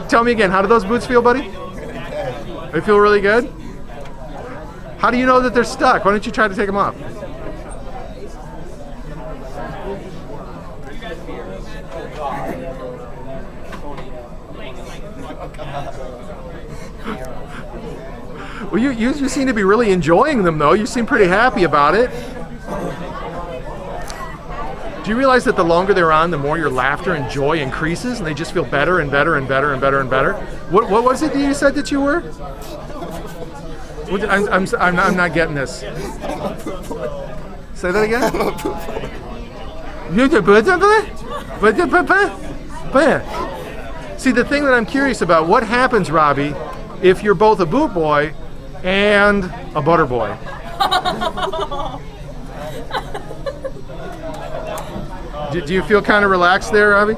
Tell me again, how do those boots feel, buddy? They feel really good? How do you know that they're stuck? Why don't you try to take them off? Well, you seem to be really enjoying them, though. You seem pretty happy about it. Do you realize that the longer they're on, the more your laughter and joy increases, and they just feel better and better and better and better and better? What was it that you said that you were? I'm not getting this. Say that again. See, the thing that I'm curious about, what happens, Robbie, if you're both a boot boy and a butter boy? Do you feel kind of relaxed there, Robbie?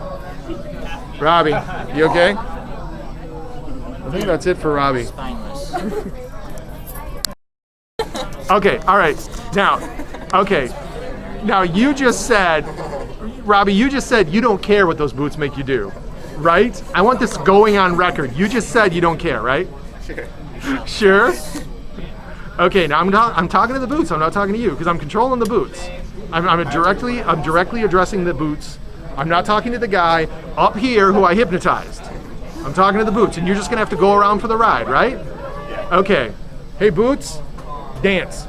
Robbie, you okay? I think that's it for Robbie. Okay, all right. Now you just said, Robbie, you just said you don't care what those boots make you do, right? I want this going on record. You just said you don't care, right? Sure? Okay, now I'm talking to the boots. I'm not talking to you because I'm controlling the boots. I'm directly addressing the boots. I'm not talking to the guy up here who I hypnotized. I'm talking to the boots, and you're just gonna have to go around for the ride, right? Yeah. Okay. Hey, boots, dance.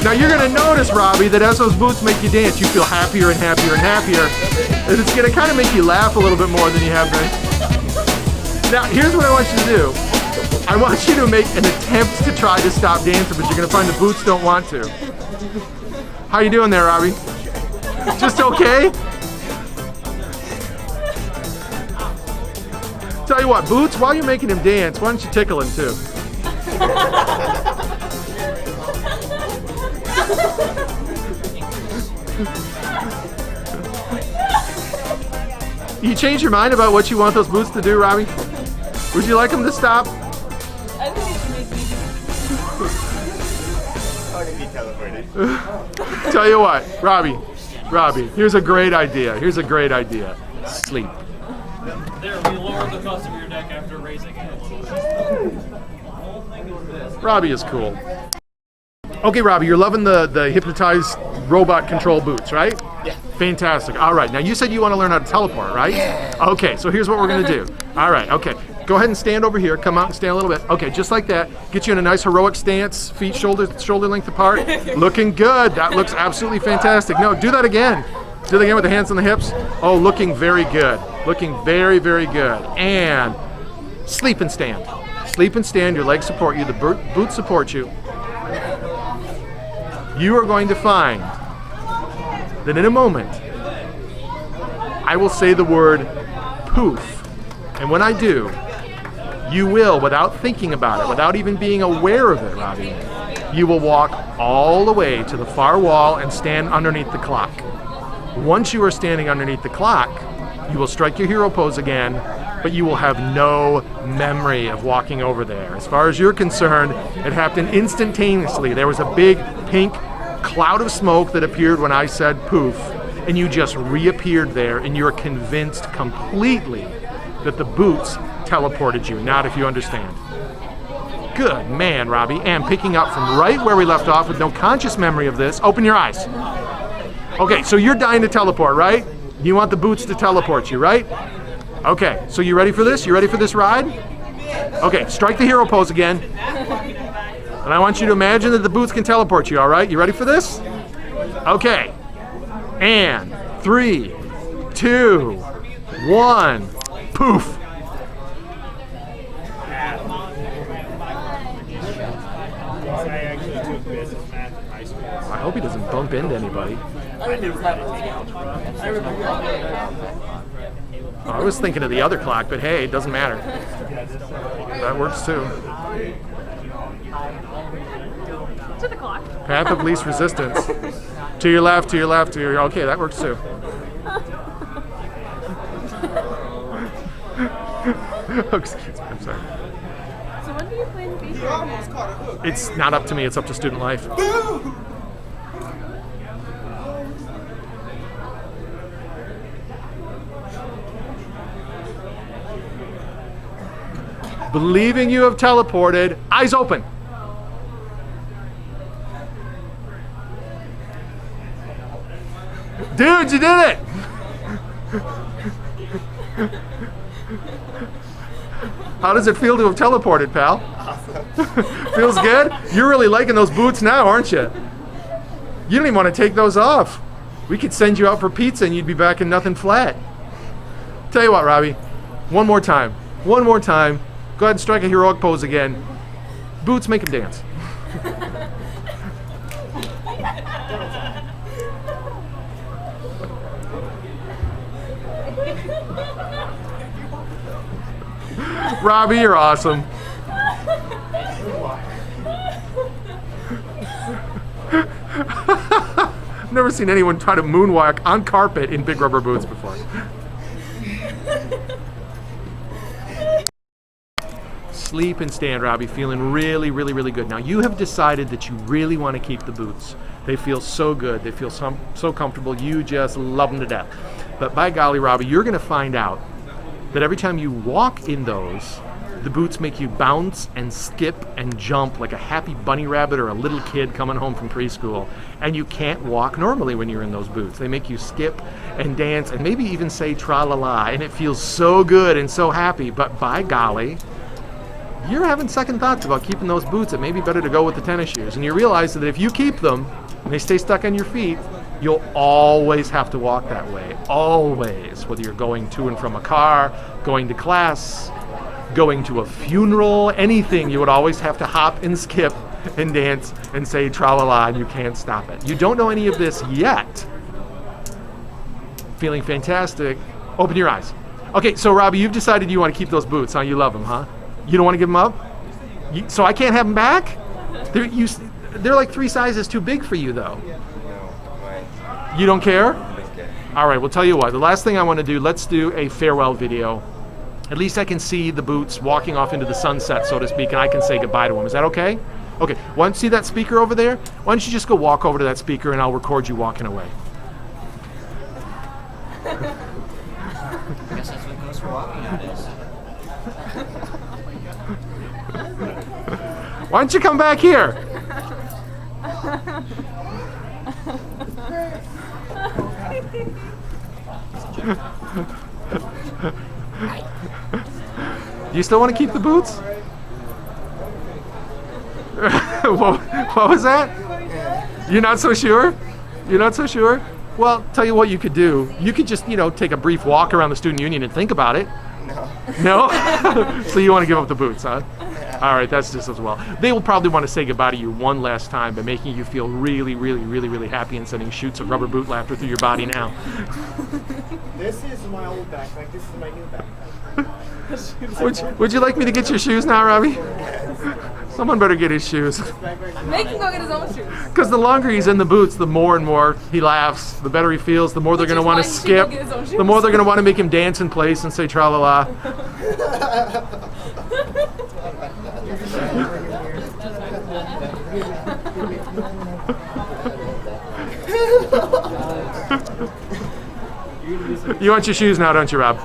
Now you're gonna notice, Robbie, that as those boots make you dance, you feel happier and happier and happier. And it's gonna kind of make you laugh a little bit more than you have been. Now, here's what I want you to do. I want you to make an attempt to try to stop dancing, but you're gonna find the boots don't want to. How you doing there, Robbie? Just okay? Tell you what, Boots, while you're making him dance, why don't you tickle him too? You change your mind about what you want those boots to do, Robbie? Would you like them to stop? I think it should make me teleported. Tell you what, Robbie, here's a great idea. Sleep. There, we lowered the cost of your deck after raising it. Robbie is cool. Okay, Robbie, you're loving the hypnotized robot control boots, right? Yeah. Fantastic. All right, now you said you want to learn how to teleport, right? Yeah. Okay, so here's what we're gonna do. All right, okay. Go ahead and stand over here. Come out and stand a little bit. Okay, just like that. Get you in a nice heroic stance, feet shoulder length apart. Looking good. That looks absolutely fantastic. No, do that again. Do that again with the hands on the hips. Oh, looking very good. Looking very, very good. And sleep and stand. Sleep and stand. Your legs support you. The boots support you. You are going to find that in a moment, I will say the word poof. And when I do, you will, without thinking about it, without even being aware of it, Robbie, you will walk all the way to the far wall and stand underneath the clock. Once you are standing underneath the clock, you will strike your hero pose again, but you will have no memory of walking over there. As far as you're concerned, it happened instantaneously. There was a big pink cloud of smoke that appeared when I said poof, and you just reappeared there, and you're convinced completely that the boots teleported you, not if you understand. Good man, Robbie. And picking up from right where we left off with no conscious memory of this, open your eyes. Okay, so you're dying to teleport, right? You want the boots to teleport you, right? Okay, so you ready for this? You ready for this ride? Okay, strike the hero pose again. And I want you to imagine that the boots can teleport you, all right? You ready for this? Okay. And 3, 2, 1, poof. I hope he doesn't bump into anybody. I was thinking of the other clock, but hey, it doesn't matter. That works too. To the clock. Path of least resistance. To your left, to your left, to your... Okay, that works too. Oh, excuse me, I'm sorry. So when do you play in the feature? It's not up to me, it's up to student life. Believing you have teleported, eyes open. Dude, you did it! How does it feel to have teleported, pal? Awesome. Feels good? You're really liking those boots now, aren't you? You don't even want to take those off. We could send you out for pizza and you'd be back in nothing flat. Tell you what, Robbie, one more time. One more time. Go ahead and strike a heroic pose again. Boots, make him dance. Robbie, you're awesome. Never seen anyone try to moonwalk on carpet in big rubber boots before. Sleep and stand, Robbie, feeling really, really, really good. Now you have decided that you really want to keep the boots. They feel so good. They feel so comfortable. You just love them to death. But by golly, Robbie, you're going to find out that every time you walk in those, the boots make you bounce and skip and jump like a happy bunny rabbit or a little kid coming home from preschool. And you can't walk normally when you're in those boots. They make you skip and dance and maybe even say tra-la-la. And it feels so good and so happy. But by golly, you're having second thoughts about keeping those boots. It may be better to go with the tennis shoes. And you realize that if you keep them and they stay stuck on your feet, you'll always have to walk that way. Always. Whether you're going to and from a car, going to class, going to a funeral, anything, you would always have to hop and skip and dance and say tra-la-la, and you can't stop it. You don't know any of this yet. Feeling fantastic. Open your eyes. Okay, so Robbie, you've decided you want to keep those boots, huh? You love them, huh? You don't want to give them up? So I can't have them back? They're like 3 sizes too big for you, though. You don't care? All right, well, tell you what. The last thing I want to do, let's do a farewell video. At least I can see the boots walking off into the sunset, so to speak, and I can say goodbye to them. Is that okay? Okay, why don't you see that speaker over there? Why don't you just go walk over to that speaker and I'll record you walking away. I guess that's what goes for walking nowadays. Why don't you come back here? Do you still want to keep the boots? what was that? You're not so sure? You're not so sure? Well, tell you what you could do. You could just, take a brief walk around the student union and think about it. No? No? So you want to give up the boots, huh? All right, that's just as well. They will probably want to say goodbye to you one last time by making you feel really, really, really, really happy and sending shoots of rubber boot laughter through your body now. This is my old backpack. This is my new backpack. Would you like me to get your shoes now, Robbie? Someone better get his shoes. Make him go get his own shoes. Because the longer he's in the boots, the more and more he laughs, the better he feels, the more they're going to want to skip, the more they're going to want to make him dance in place and say tra-la-la. You want your shoes now, don't you, Rob?